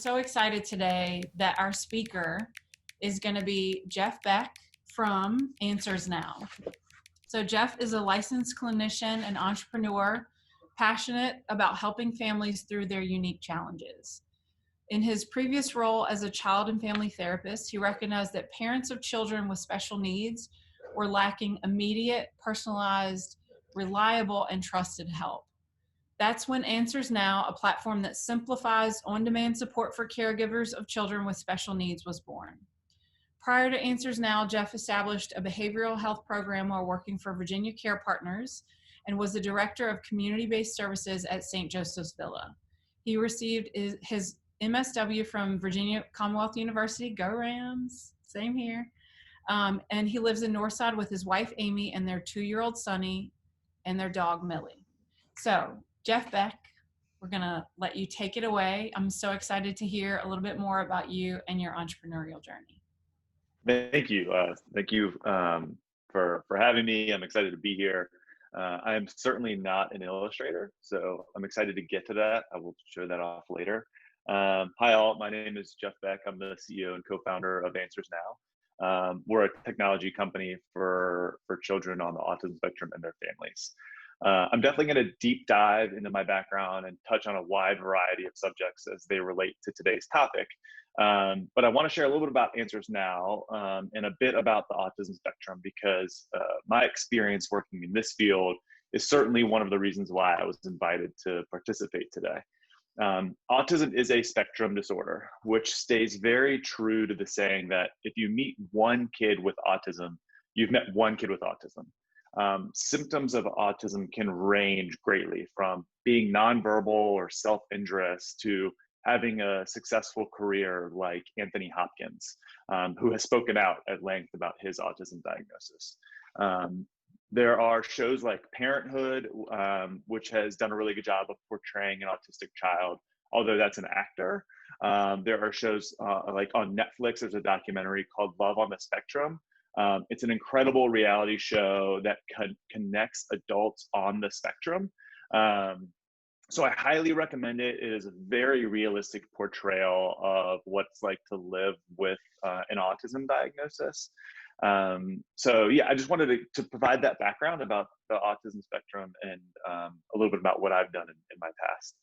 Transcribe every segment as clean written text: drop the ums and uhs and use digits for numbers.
so excited today that our speaker is going to be Jeff Beck from Answers Now. So Jeff is a licensed clinician and entrepreneur, passionate about helping families through their unique challenges. In his previous role as a child and family therapist, he recognized that parents of children with special needs were lacking immediate, personalized, reliable, and trusted help. That's when Answers Now, a platform that simplifies on-demand support for caregivers of children with special needs, was born. Prior to Answers Now, Jeff established a behavioral health program while working for Virginia Care Partners and was the director of community-based services at St. Joseph's Villa. He received his MSW from Virginia Commonwealth University, go Rams, same here. And he lives in Northside with his wife, Amy, and their 2-year-old Sonny and their dog, Millie. So Jeff Beck, we're gonna let you take it away. I'm so excited to hear a little bit more about you and your entrepreneurial journey. Thank you. Thank you for having me. I'm excited to be here. I am certainly not an illustrator, so I'm excited to get to that. I will show that off later. Hi all, my name is Jeff Beck. I'm the CEO and co-founder of Answers Now. We're a technology company for children on the autism spectrum and their families. I'm definitely going to deep dive into my background and touch on a wide variety of subjects as they relate to today's topic. But I want to share a little bit about Answers Now and a bit about the autism spectrum because my experience working in this field is certainly one of the reasons why I was invited to participate today. Autism is a spectrum disorder, which stays very true to the saying that if you meet one kid with autism, you've met one kid with autism. Symptoms of autism can range greatly from being nonverbal or self-injurious to having a successful career like Anthony Hopkins, who has spoken out at length about his autism diagnosis. There are shows like Parenthood, which has done a really good job of portraying an autistic child, although that's an actor. There are shows like on Netflix, there's a documentary called Love on the Spectrum. It's an incredible reality show that connects adults on the spectrum. So I highly recommend it. It is a very realistic portrayal of what it's like to live with an autism diagnosis. So yeah, I just wanted to provide that background about the autism spectrum and a little bit about what I've done in my past.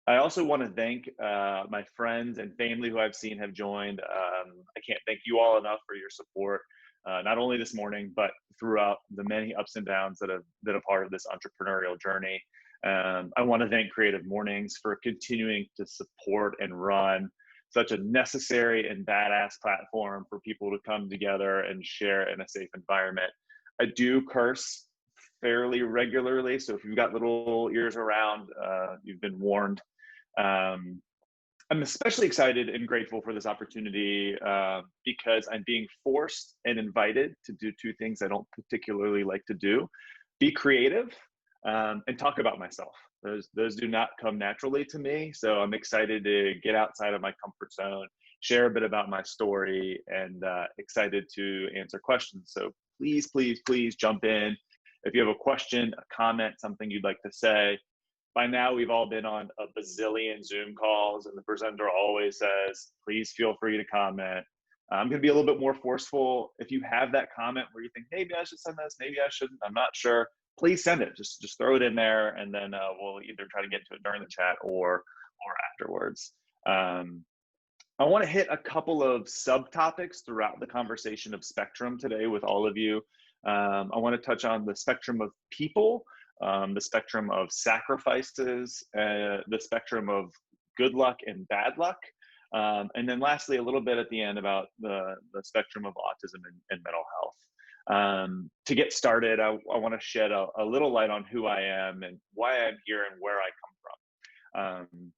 I also want to thank my friends and family who I've seen have joined. I can't thank you all enough for your support, not only this morning, but throughout the many ups and downs that have been a part of this entrepreneurial journey. I want to thank CreativeMornings for continuing to support and run such a necessary and badass platform for people to come together and share in a safe environment. I do curse fairly regularly, so if you've got little ears around, you've been warned. I'm especially excited and grateful for this opportunity because I'm being forced and invited to do two things I don't particularly like to do: be creative and talk about myself. Those do not come naturally to me, so I'm excited to get outside of my comfort zone, share a bit about my story, and excited to answer questions. So please, please, please jump in. If you have a question, a comment, something you'd like to say. By now, we've all been on a bazillion Zoom calls, and the presenter always says, please feel free to comment. I'm going to be a little bit more forceful. If you have that comment where you think, maybe I should send this, maybe I shouldn't, I'm not sure, please send it. Just throw it in there, and then we'll either try to get to it during the chat or afterwards. I want to hit a couple of subtopics throughout the conversation of spectrum today with all of you. I want to touch on the spectrum of people, the spectrum of sacrifices, the spectrum of good luck and bad luck, and then lastly, a little bit at the end about the spectrum of autism and mental health. To get started, I want to shed a little light on who I am and why I'm here and where I come from.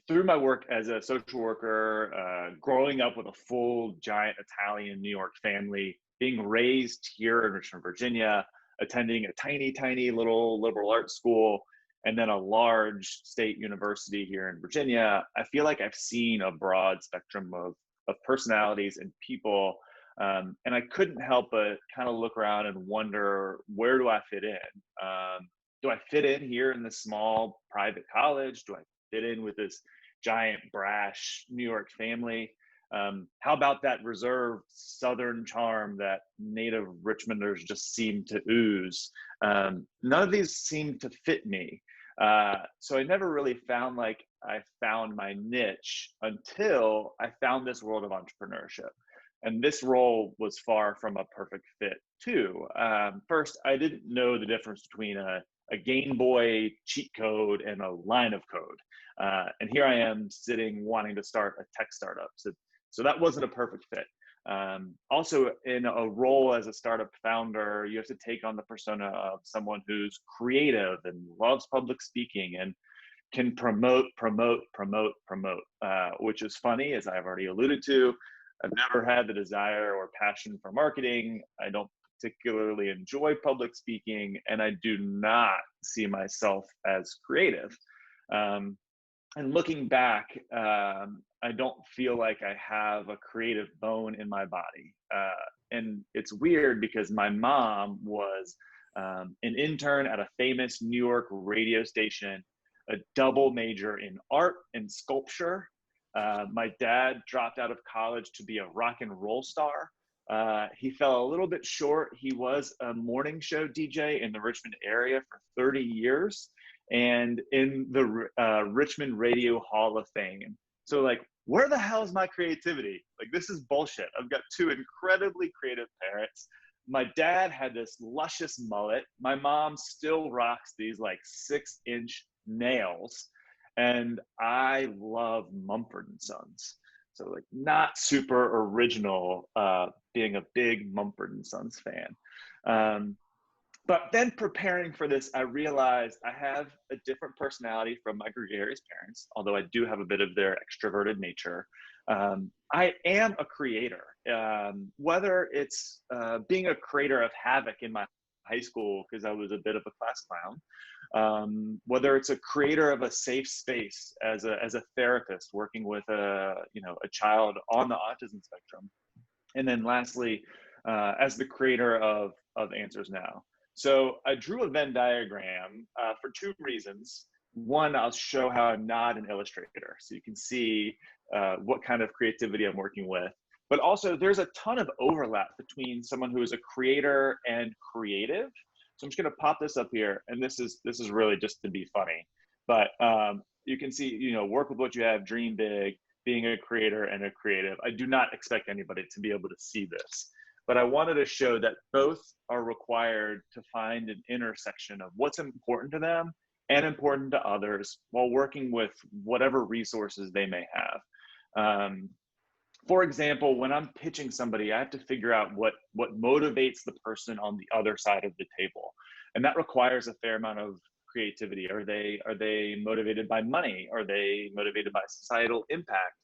Through my work as a social worker, growing up with a full giant Italian New York family, being raised here in Richmond, Virginia, attending a tiny, tiny little liberal arts school, and then a large state university here in Virginia, I feel like I've seen a broad spectrum of personalities and people. And I couldn't help but kind of look around and wonder, where do I fit in? Do I fit in here in this small private college? Do I fit in with this giant, brash New York family. How about that reserved Southern charm that native Richmonders just seem to ooze? None of these seem to fit me. So I never really found like I found my niche until I found this world of entrepreneurship. And this role was far from a perfect fit too. First, I didn't know the difference between a Game Boy cheat code and a line of code. And here I am sitting wanting to start a tech startup. So that wasn't a perfect fit. Also, in a role as a startup founder, you have to take on the persona of someone who's creative and loves public speaking and can promote, which is funny, as I've already alluded to. I've never had the desire or passion for marketing. I don't particularly enjoy public speaking, and I do not see myself as creative. And looking back, I don't feel like I have a creative bone in my body. And it's weird because my mom was an intern at a famous New York radio station, a double major in art and sculpture. My dad dropped out of college to be a rock and roll star. He fell a little bit short. He was a morning show DJ in the Richmond area for 30 years and in the Richmond Radio Hall of Fame. So like, where the hell is my creativity? Like, this is bullshit. I've got two incredibly creative parents. My dad had this luscious mullet. My mom still rocks these like 6-inch nails. And I love Mumford and Sons. So like not super original, being a big Mumford and Sons fan. But then preparing for this, I realized I have a different personality from my gregarious parents, although I do have a bit of their extroverted nature. I am a creator, whether it's being a creator of havoc in my high school because I was a bit of a class clown, whether it's a creator of a safe space as a therapist working with a child on the autism spectrum, and then lastly, as the creator of Answers Now. So I drew a Venn diagram for two reasons. One, I'll show how I'm not an illustrator, so you can see what kind of creativity I'm working with. But also, there's a ton of overlap between someone who is a creator and creative. So I'm just going to pop this up here, and this is really just to be funny. But you can see, work with what you have, dream big, being a creator and a creative. I do not expect anybody to be able to see this. But I wanted to show that both are required to find an intersection of what's important to them and important to others while working with whatever resources they may have. For example, when I'm pitching somebody, I have to figure out what motivates the person on the other side of the table. And that requires a fair amount of creativity. Are they motivated by money? Are they motivated by societal impact?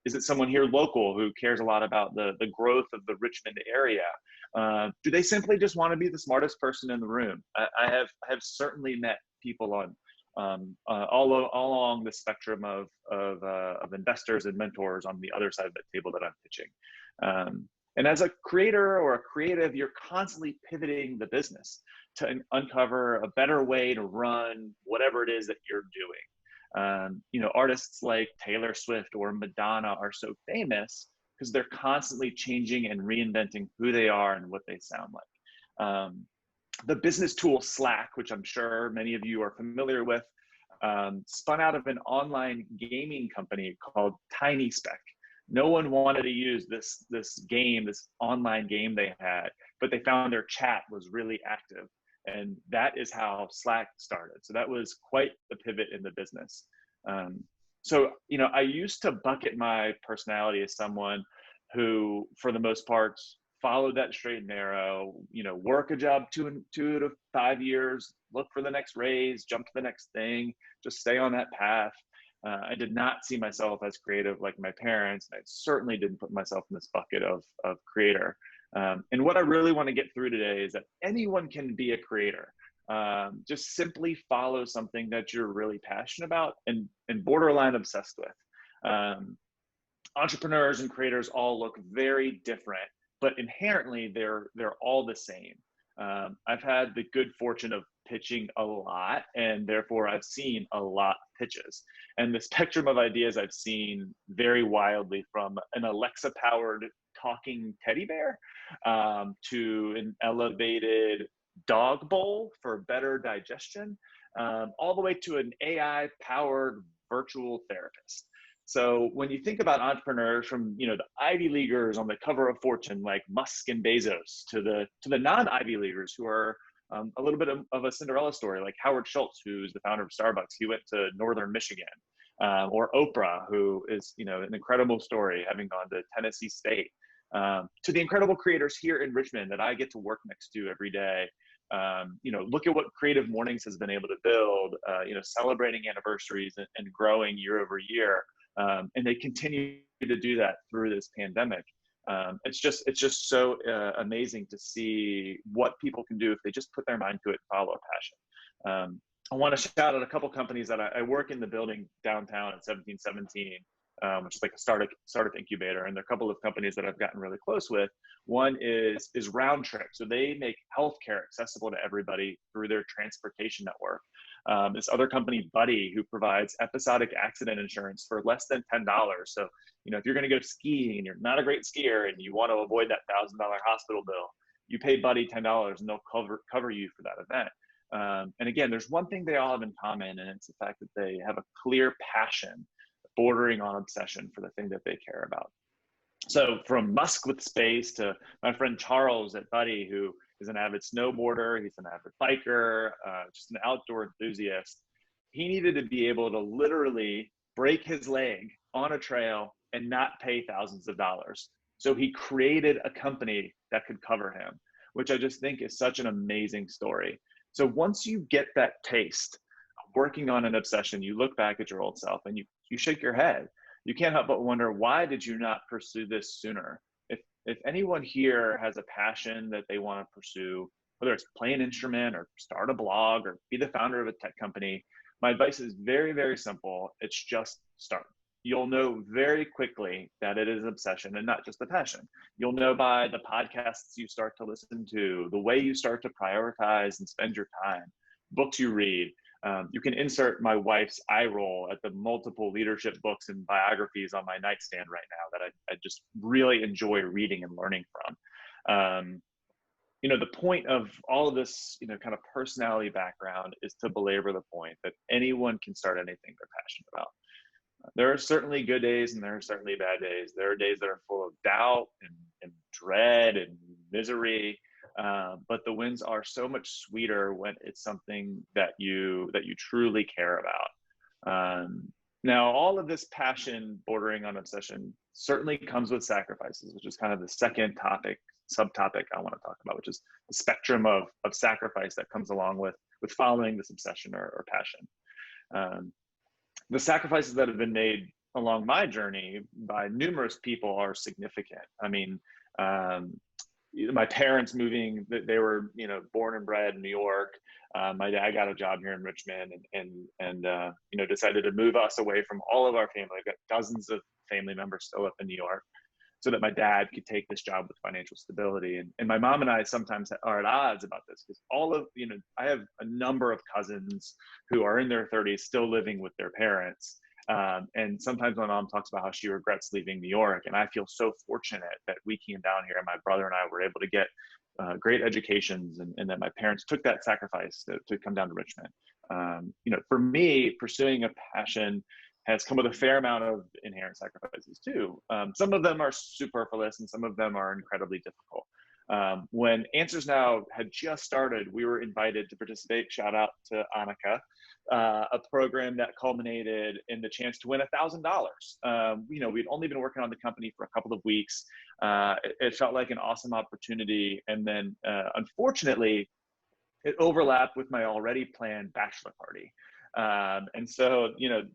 Is it someone here local who cares a lot about the growth of the Richmond area? Do they simply just want to be the smartest person in the room? I have certainly met people on all along the spectrum of investors and mentors on the other side of the table that I'm pitching. And as a creator or a creative, you're constantly pivoting the business to uncover a better way to run whatever it is that you're doing. Artists like Taylor Swift or Madonna are so famous because they're constantly changing and reinventing who they are and what they sound like. The business tool Slack, which I'm sure many of you are familiar with, spun out of an online gaming company called TinySpec. No one wanted to use this online game they had, but they found their chat was really active. And that is how Slack started. So that was quite the pivot in the business. I used to bucket my personality as someone who, for the most part, followed that straight and narrow, work a job 2 to 5 years, look for the next raise, jump to the next thing, just stay on that path. I did not see myself as creative like my parents. And I certainly didn't put myself in this bucket of creator. And what I really want to get through today is that anyone can be a creator. Just simply follow something that you're really passionate about and borderline obsessed with. Entrepreneurs and creators all look very different, but inherently they're all the same. I've had the good fortune of pitching a lot, and therefore I've seen a lot of pitches. And the spectrum of ideas I've seen vary wildly from an Alexa powered talking teddy bear to an elevated dog bowl for better digestion, all the way to an AI powered virtual therapist. So when you think about entrepreneurs from, the Ivy Leaguers on the cover of Fortune, like Musk and Bezos, to the non-Ivy Leaguers who are a little bit of a Cinderella story, like Howard Schultz, who's the founder of Starbucks. He went to Northern Michigan, or Oprah, who is, an incredible story, having gone to Tennessee State, to the incredible creators here in Richmond that I get to work next to every day. Look at what Creative Mornings has been able to build, celebrating anniversaries and growing year over year. And they continue to do that through this pandemic. It's just so amazing to see what people can do if they just put their mind to it and follow a passion. I want to shout out a couple companies that I work in the building downtown at 1717, which is like a startup incubator. And there are a couple of companies that I've gotten really close with. One is Round Trip. So they make healthcare accessible to everybody through their transportation network. This other company, Buddy, who provides episodic accident insurance for less than $10. So, if you're going to go skiing and you're not a great skier and you want to avoid that $1,000 hospital bill, you pay Buddy $10 and they'll cover you for that event. And again, there's one thing they all have in common, and it's the fact that they have a clear passion bordering on obsession for the thing that they care about. So from Musk with space to my friend Charles at Buddy, who is an avid snowboarder, he's an avid biker, just an outdoor enthusiast. He needed to be able to literally break his leg on a trail and not pay thousands of dollars. So he created a company that could cover him, which I just think is such an amazing story. So once you get that taste of working on an obsession, you look back at your old self and you shake your head. You can't help but wonder, why did you not pursue this sooner? If anyone here has a passion that they want to pursue, whether it's play an instrument or start a blog or be the founder of a tech company, my advice is very, very simple. It's just start. You'll know very quickly that it is an obsession and not just a passion. You'll know by the podcasts you start to listen to, the way you start to prioritize and spend your time, books you read. You can insert my wife's eye roll at the multiple leadership books and biographies on my nightstand right now that I just really enjoy reading and learning from. The point of all of this, kind of personality background is to belabor the point that anyone can start anything they're passionate about. There are certainly good days and there are certainly bad days. There are days that are full of doubt and dread and misery. But the wins are so much sweeter when it's something that you truly care about. Now, all of this passion bordering on obsession certainly comes with sacrifices, which is kind of the second subtopic I want to talk about, which is the spectrum of sacrifice that comes along with following this obsession or passion. The sacrifices that have been made along my journey by numerous people are significant. I mean, my parents moving, they were, born and bred in New York. My dad got a job here in Richmond and decided to move us away from all of our family. I've got dozens of family members still up in New York, so that my dad could take this job with financial stability. And my mom and I sometimes are at odds about this because I have a number of cousins who are in their 30s still living with their parents. And sometimes my mom talks about how she regrets leaving New York. And I feel so fortunate that we came down here and my brother and I were able to get great educations and that my parents took that sacrifice to come down to Richmond. For me, pursuing a passion has come with a fair amount of inherent sacrifices too. Some of them are superfluous and some of them are incredibly difficult. When Answers Now had just started, we were invited to participate, shout out to Annika, a program that culminated in the chance to win $1,000. We'd only been working on the company for a couple of weeks. It felt like an awesome opportunity. And then unfortunately, it overlapped with my already planned bachelor party. And so,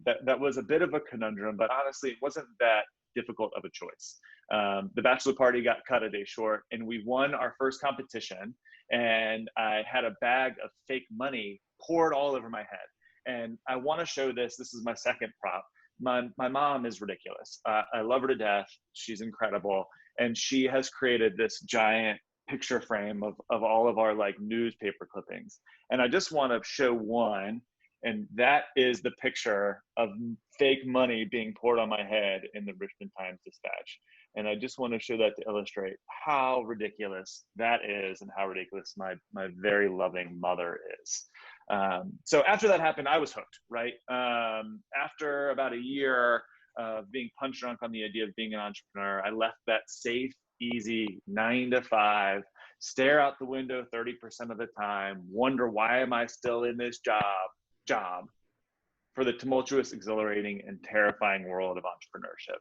that was a bit of a conundrum, but honestly, it wasn't that difficult of a choice. The bachelor party got cut a day short and we won our first competition, and I had a bag of fake money poured all over my head. And I want to show this. This is my second prop. My mom is ridiculous. I love her to death. She's incredible. And she has created this giant picture frame of all of our like newspaper clippings. And I just want to show one, and that is the picture of fake money being poured on my head in the Richmond Times-Dispatch. And I just want to show that to illustrate how ridiculous that is and how ridiculous my very loving mother is. So after that happened, I was hooked, right? After about a year of being punch drunk on the idea of being an entrepreneur, I left that safe, easy 9 to 5, stare out the window 30% of the time, wonder why am I still in this job for the tumultuous, exhilarating, and terrifying world of entrepreneurship.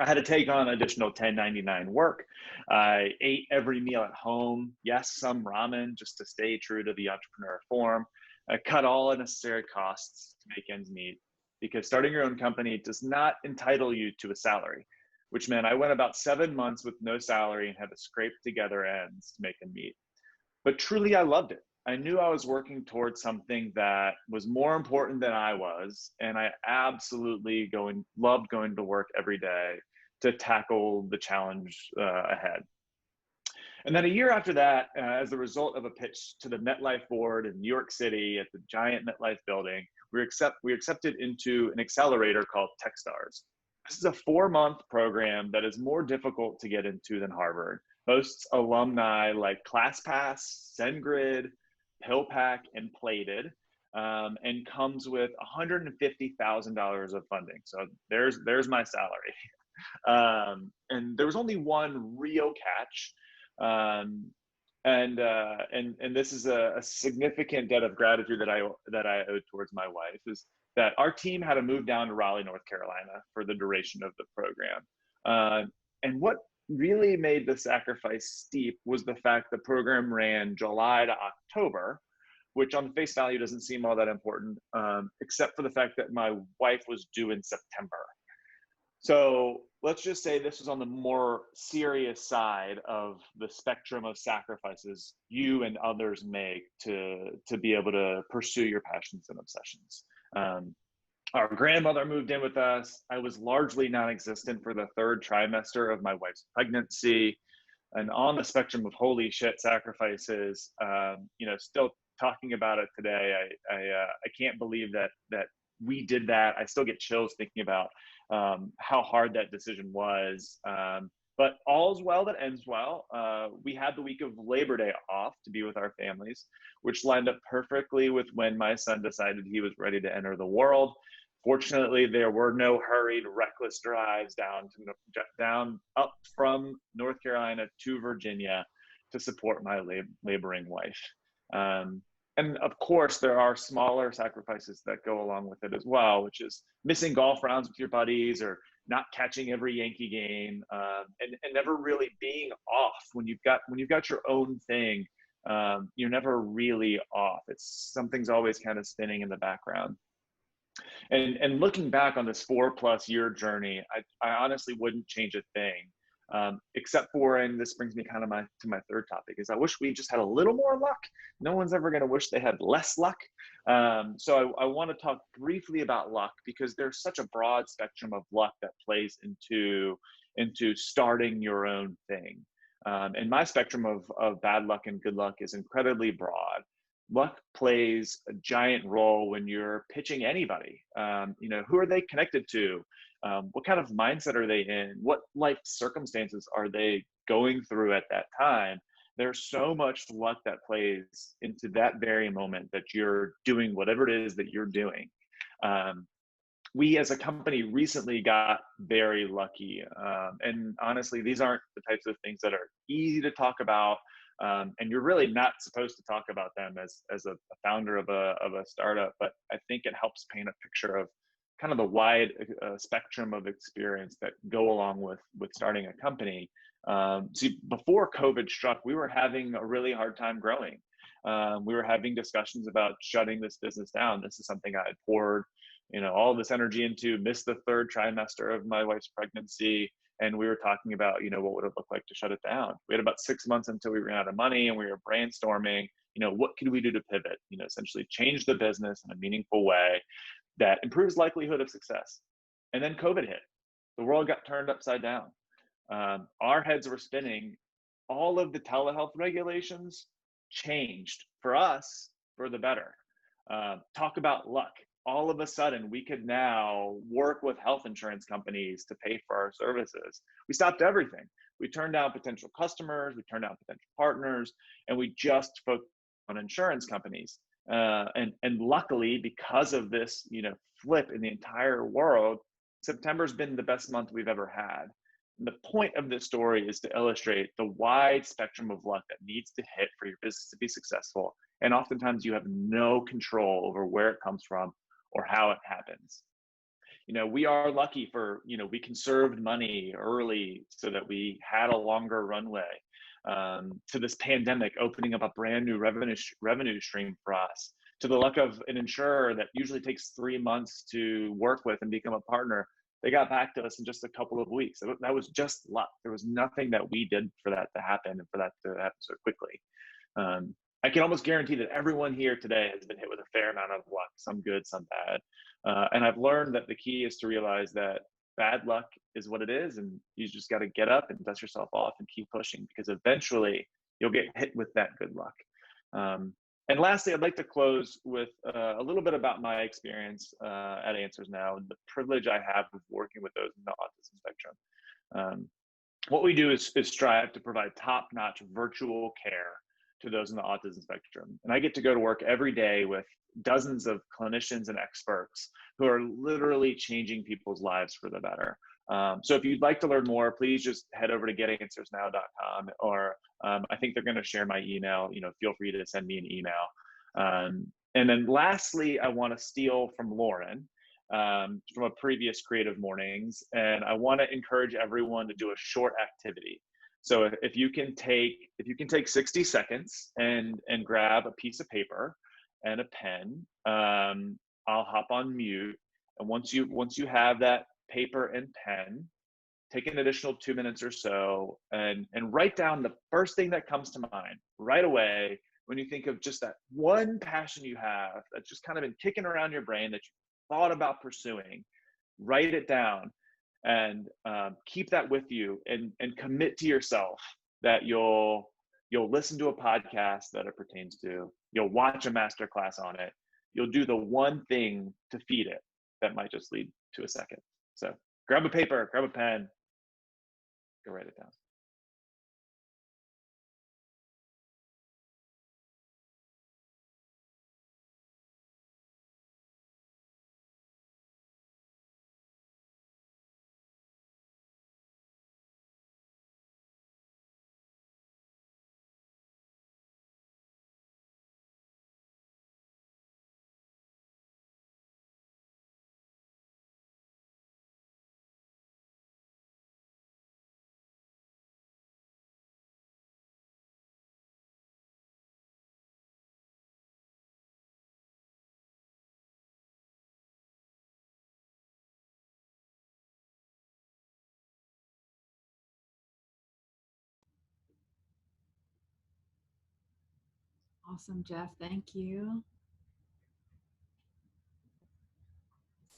I had to take on additional 1099 work. I ate every meal at home. Yes, some ramen just to stay true to the entrepreneur form. I cut all unnecessary costs to make ends meet, because starting your own company does not entitle you to a salary, which meant I went about 7 months with no salary and had to scrape together ends to make them meet. But truly, I loved it. I knew I was working towards something that was more important than I was, and I absolutely loved going to work every day to tackle the challenge ahead. And then a year after that, as a result of a pitch to the MetLife board in New York City at the giant MetLife building, we accepted into an accelerator called Techstars. This is a 4-month program that is more difficult to get into than Harvard. Hosts alumni like ClassPass, SendGrid, PillPack, and Plated, and comes with $150,000 of funding. So there's my salary. And there was only one real catch. And this is a significant debt of gratitude that I owe towards my wife, is that our team had to move down to Raleigh, North Carolina for the duration of the program. And what really made the sacrifice steep was the fact the program ran July to October, which on face value doesn't seem all that important, except for the fact that my wife was due in September. So let's just say this was on the more serious side of the spectrum of sacrifices you and others make to be able to pursue your passions and obsessions. Our grandmother moved in with us. I was largely non-existent for the 3rd trimester of my wife's pregnancy. And on the spectrum of holy shit sacrifices, still talking about it today, I can't believe that we did that. I still get chills thinking about how hard that decision was. But all's well that ends well. We had the week of Labor Day off to be with our families, which lined up perfectly with when my son decided he was ready to enter the world. Fortunately, there were no hurried, reckless drives down up from North Carolina to Virginia to support my laboring wife. And of course, there are smaller sacrifices that go along with it as well, which is missing golf rounds with your buddies, or not catching every Yankee game, and never really being off. When you've got your own thing, you're never really off. Something's always kind of spinning in the background. And looking back on this 4+ year journey, I honestly wouldn't change a thing, except for, and this brings me kind of to my 3rd topic, is I wish we just had a little more luck. No one's ever going to wish they had less luck. So I want to talk briefly about luck, because there's such a broad spectrum of luck that plays into starting your own thing. And my spectrum of bad luck and good luck is incredibly broad. Luck plays a giant role when you're pitching anybody. Who are they connected to? What kind of mindset are they in? What life circumstances are they going through at that time? There's so much luck that plays into that very moment that you're doing whatever it is that you're doing. We as a company recently got very lucky. And honestly, these aren't the types of things that are easy to talk about. And you're really not supposed to talk about them as a founder of a startup, but I think it helps paint a picture of kind of the wide spectrum of experience that go along with starting a company. See, before COVID struck, we were having a really hard time growing. We were having discussions about shutting this business down. This is something I had poured, all this energy into, missed the 3rd trimester of my wife's pregnancy. And we were talking about, what would it look like to shut it down? We had about 6 months until we ran out of money, and we were brainstorming, what could we do to pivot, essentially change the business in a meaningful way that improves likelihood of success. And then COVID hit. The world got turned upside down. Our heads were spinning all of the telehealth regulations changed for us for the better. Talk about luck. All of a sudden, we could now work with health insurance companies to pay for our services. We stopped everything. We turned down potential customers, we turned down potential partners, and we just focused on insurance companies. And luckily, because of this, flip in the entire world, September's been the best month we've ever had. And the point of this story is to illustrate the wide spectrum of luck that needs to hit for your business to be successful. And oftentimes you have no control over where it comes from or how it happens. We are lucky for, we conserved money early so that we had a longer runway to this pandemic, opening up a brand new revenue stream for us, to the luck of an insurer that usually takes 3 months to work with and become a partner. They got back to us in just a couple of weeks. That was just luck. There was nothing that we did for that to happen and for that to happen so quickly. I can almost guarantee that everyone here today has been hit with a fair amount of luck, some good, some bad. And I've learned that the key is to realize that bad luck is what it is, and you just got to get up and dust yourself off and keep pushing, because eventually you'll get hit with that good luck. And lastly, I'd like to close with a little bit about my experience at Answers Now and the privilege I have of working with those in the autism spectrum. What we do is strive to provide top-notch virtual care to those in the autism spectrum. And I get to go to work every day with dozens of clinicians and experts who are literally changing people's lives for the better. So if you'd like to learn more, please just head over to getanswersnow.com, or I think they're going to share my email. Feel free to send me an email. And then lastly, I want to steal from Lauren from a previous Creative Mornings, and I want to encourage everyone to do a short activity. So if you can take 60 seconds and grab a piece of paper and a pen, I'll hop on mute. And once you have that paper and pen, take an additional 2 minutes or so and write down the first thing that comes to mind right away when you think of just that one passion you have that's just kind of been kicking around your brain that you thought about pursuing. Write it down and keep that with you, and commit to yourself that you'll listen to a podcast that it pertains to. You'll watch a masterclass on it. You'll do the one thing to feed it that might just lead to a second. So grab a paper, grab a pen, go write it down. Awesome, Jeff. Thank you.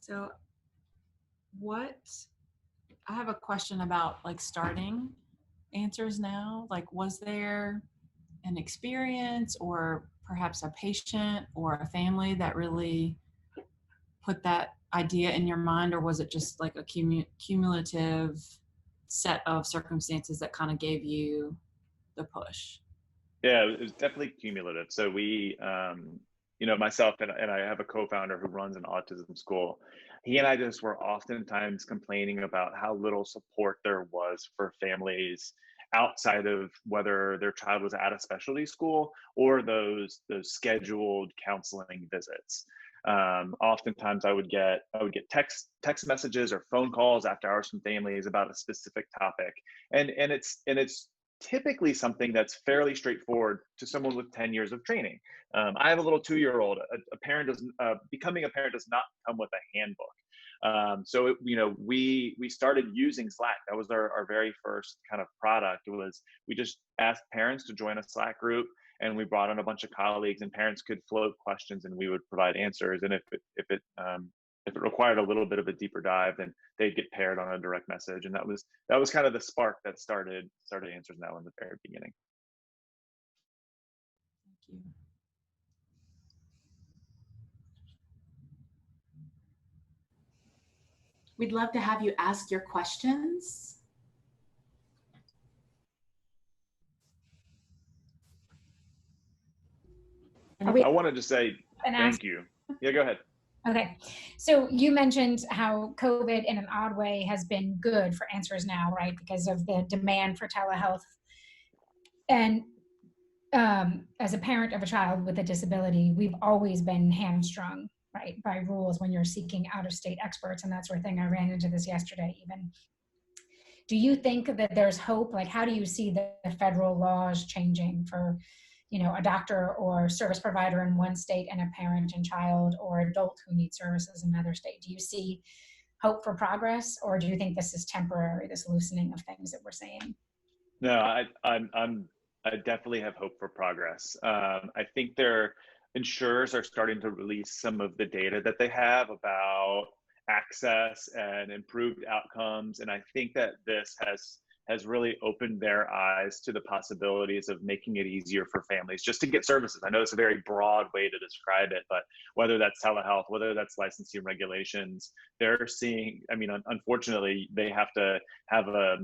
So I have a question about starting Answers Now. Was there an experience or perhaps a patient or a family that really put that idea in your mind, or was it just like a cumulative set of circumstances that kind of gave you the push? Yeah, it was definitely cumulative. So we, myself and I have a co-founder who runs an autism school. He and I just were oftentimes complaining about how little support there was for families outside of whether their child was at a specialty school or those scheduled counseling visits. Oftentimes I would get text messages or phone calls after hours from families about a specific topic, and it's typically something that's fairly straightforward to someone with 10 years of training. I have a little 2-year-old. Becoming a parent does not come with a handbook. So we started using Slack. That was our very first kind of product. We just asked parents to join a Slack group, and we brought in a bunch of colleagues, and parents could float questions and we would provide answers. And if it if it required a little bit of a deeper dive, then they'd get paired on a direct message. And that was kind of the spark that started Answers Now in the very beginning. Thank you. We'd love to have you ask your questions. I wanted to say thank you. Yeah, go ahead. Okay, so you mentioned how COVID in an odd way has been good for Answers Now, right? Because of the demand for telehealth. And as a parent of a child with a disability, we've always been hamstrung, right, by rules when you're seeking out-of-state experts and that sort of thing. I ran into this yesterday even. Do you think that there's hope? Like, how do you see the federal laws changing for, you know, a doctor or service provider in one state and a parent and child or adult who need services in another state? Do you see hope for progress, or do you think this is temporary, this loosening of things that we're seeing? No, I definitely have hope for progress. I think insurers are starting to release some of the data that they have about access and improved outcomes, and I think that this has really opened their eyes to the possibilities of making it easier for families just to get services. I know it's a very broad way to describe it, but whether that's telehealth, whether that's licensing regulations, they're seeing, I mean, unfortunately, they have to have a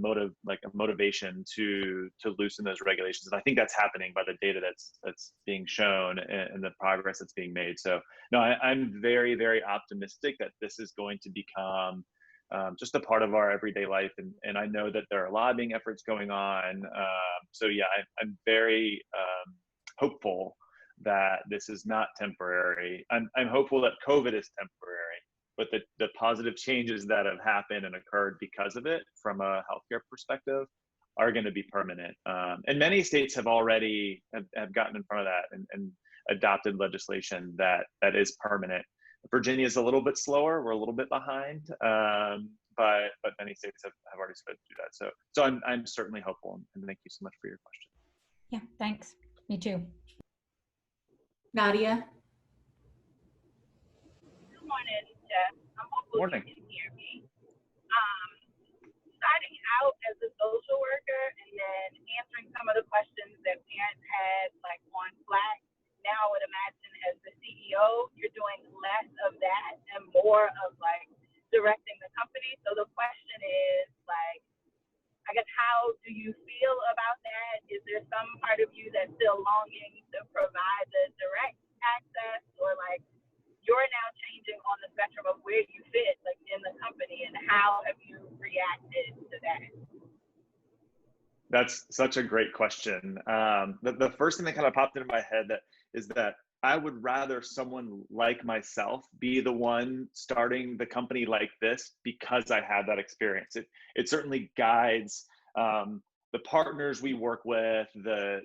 motivation to loosen those regulations. And I think that's happening by the data that's being shown and the progress that's being made. So no, I'm very, very optimistic that this is going to become just a part of our everyday life. And I know that there are lobbying efforts going on. So yeah, I'm very hopeful that this is not temporary. I'm hopeful that COVID is temporary, but the positive changes that have happened and occurred because of it from a healthcare perspective are going to be permanent. And many states have already have gotten in front of that and adopted legislation that is permanent. Virginia is a little bit slower. We're a little bit behind, but many states have already started to do that. So I'm certainly hopeful, and thank you so much for your question. Yeah, thanks. Me too. Nadia? Good morning, Jeff. I'm hopeful you can hear me. Starting out as a social worker and then answering some of the questions that parents had, like on Slack. Now I would imagine as the CEO, you're doing less of that and more of like directing the company. So the question is like, I guess, how do you feel about that? Is there some part of you that's still longing to provide the direct access, or like you're now changing on the spectrum of where you fit like in the company, and how have you reacted to that? That's such a great question. The first thing that kind of popped into my head is that I would rather someone like myself be the one starting the company like this because I had that experience. It certainly guides the partners we work with,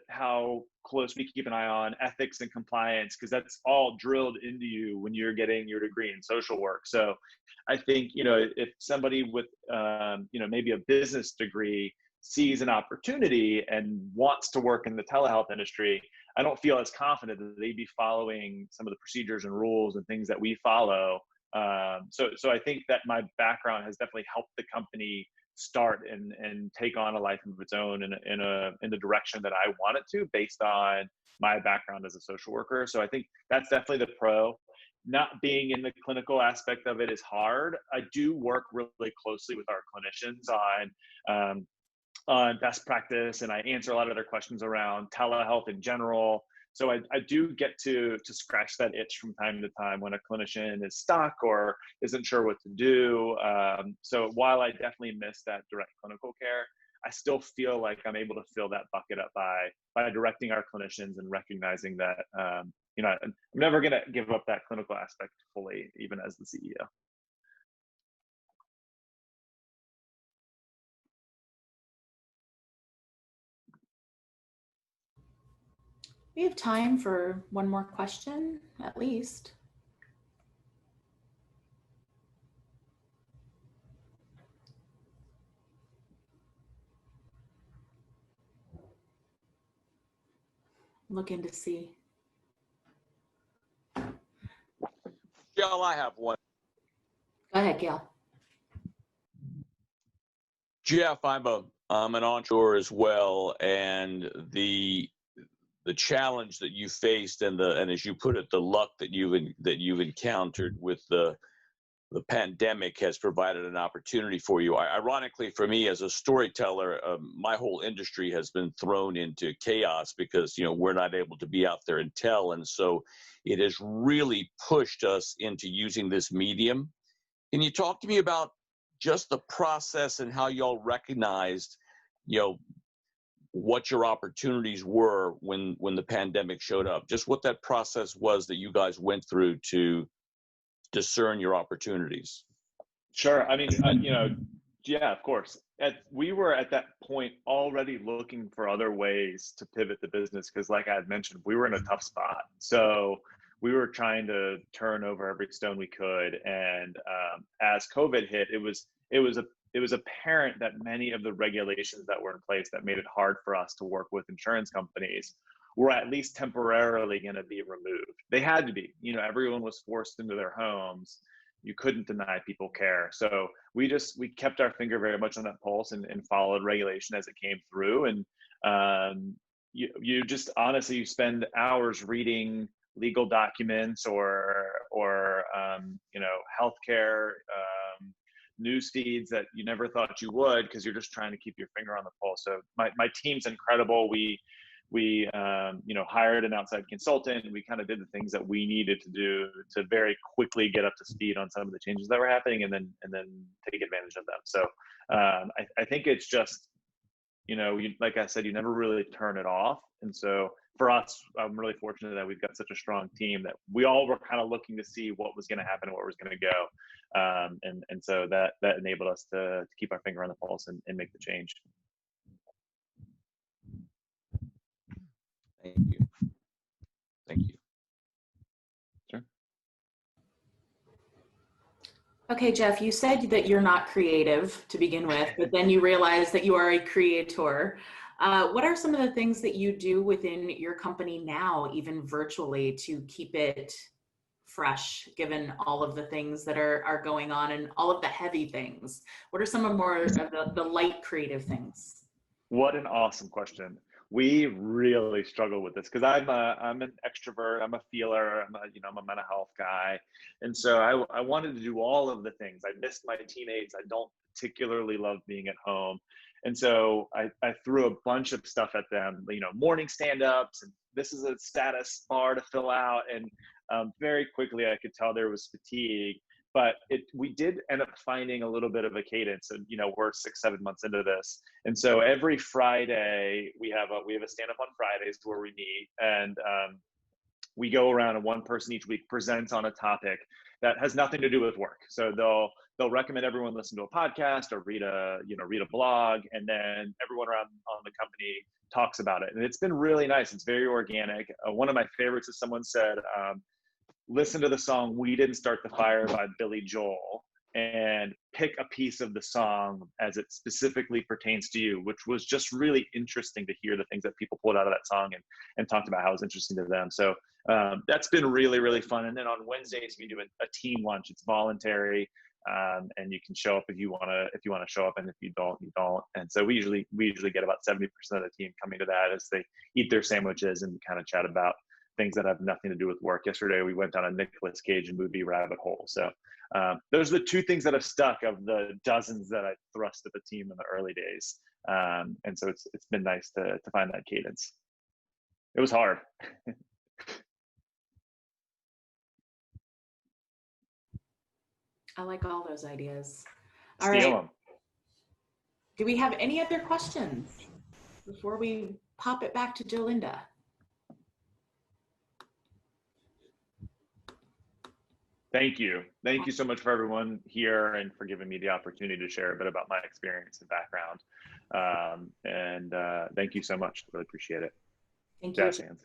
how close we keep an eye on ethics and compliance, because that's all drilled into you when you're getting your degree in social work. So I think, if somebody with, maybe a business degree sees an opportunity and wants to work in the telehealth industry, I don't feel as confident that they'd be following some of the procedures and rules and things that we follow. So I think that my background has definitely helped the company start and take on a life of its own in the direction that I want it to, based on my background as a social worker. So I think that's definitely the pro. Not being in the clinical aspect of it is hard. I do work really closely with our clinicians on best practice, and I answer a lot of their questions around telehealth in general. So I do get to scratch that itch from time to time when a clinician is stuck or isn't sure what to do. So while I definitely miss that direct clinical care, I still feel like I'm able to fill that bucket up by directing our clinicians and recognizing that, I'm never going to give up that clinical aspect fully, even as the CEO. We have time for one more question, at least. Looking to see. Jill, I have one. Go ahead, Gail. Jeff, I'm an entrepreneur as well, and the challenge that you faced and as you put it, the luck that you've encountered with the pandemic has provided an opportunity for you. Ironically, for me as a storyteller, my whole industry has been thrown into chaos because we're not able to be out there and tell, and so it has really pushed us into using this medium. Can you talk to me about just the process and how y'all recognized, what your opportunities were when the pandemic showed up? Just what that process was that you guys went through to discern your opportunities. Sure. I mean, yeah, of course. We were at that point already looking for other ways to pivot the business because, like I had mentioned, we were in a tough spot. So we were trying to turn over every stone we could. And as COVID hit, it was apparent that many of the regulations that were in place that made it hard for us to work with insurance companies were at least temporarily going to be removed. They had to be. Everyone was forced into their homes. You couldn't deny people care. So we kept our finger very much on that pulse and followed regulation as it came through. And you just honestly, you spend hours reading legal documents or healthcare news feeds that you never thought you would because you're just trying to keep your finger on the pulse. So my team's incredible. We hired an outside consultant. We kind of did the things that we needed to do to very quickly get up to speed on some of the changes that were happening and then take advantage of them. So I think it's just, like I said, you never really turn it off. And so for us, I'm really fortunate that we've got such a strong team that we all were kind of looking to see what was going to happen and where it was going to go. And so that enabled us to keep our finger on the pulse and make the change. Thank you. Sure. Okay, Jeff, you said that you're not creative to begin with, but then you realized that you are a creator. What are some of the things that you do within your company now, even virtually, to keep it fresh, given all of the things that are going on and all of the heavy things? What are some of the light creative things? What an awesome question. We really struggle with this because I'm an extrovert. I'm a feeler. I'm a mental health guy, and so I wanted to do all of the things. I missed my teammates. I don't particularly love being at home, and so I threw a bunch of stuff at them. Morning stand-ups, and this is a status bar to fill out, and very quickly I could tell there was fatigue. But we did end up finding a little bit of a cadence, and we're 6-7 months into this, and so every Friday we have a stand up on Fridays where we meet, and we go around and one person each week presents on a topic that has nothing to do with work. So they'll recommend everyone listen to a podcast or read a blog, and then everyone around on the company talks about it, and it's been really nice. It's very organic. One of my favorites is someone said, listen to the song "We Didn't Start the Fire" by Billy Joel and pick a piece of the song as it specifically pertains to you, which was just really interesting to hear the things that people pulled out of that song and talked about how it was interesting to them. So that's been really, really fun. And then on Wednesdays, we do a team lunch. It's voluntary. And you can show up if you want to show up, and if you don't, you don't. And so we usually get about 70% of the team coming to that as they eat their sandwiches and kind of chat about things that have nothing to do with work. Yesterday, we went down a Nicolas Cage movie rabbit hole. So those are the two things that have stuck of the dozens that I thrust at the team in the early days. And so it's been nice to find that cadence. It was hard. I like all those ideas. All right. Them. Do we have any other questions before we pop it back to Jolinda? Thank you. Thank you so much for everyone here and for giving me the opportunity to share a bit about my experience and background. And thank you so much. Really appreciate it. Thank you. Jazz hands.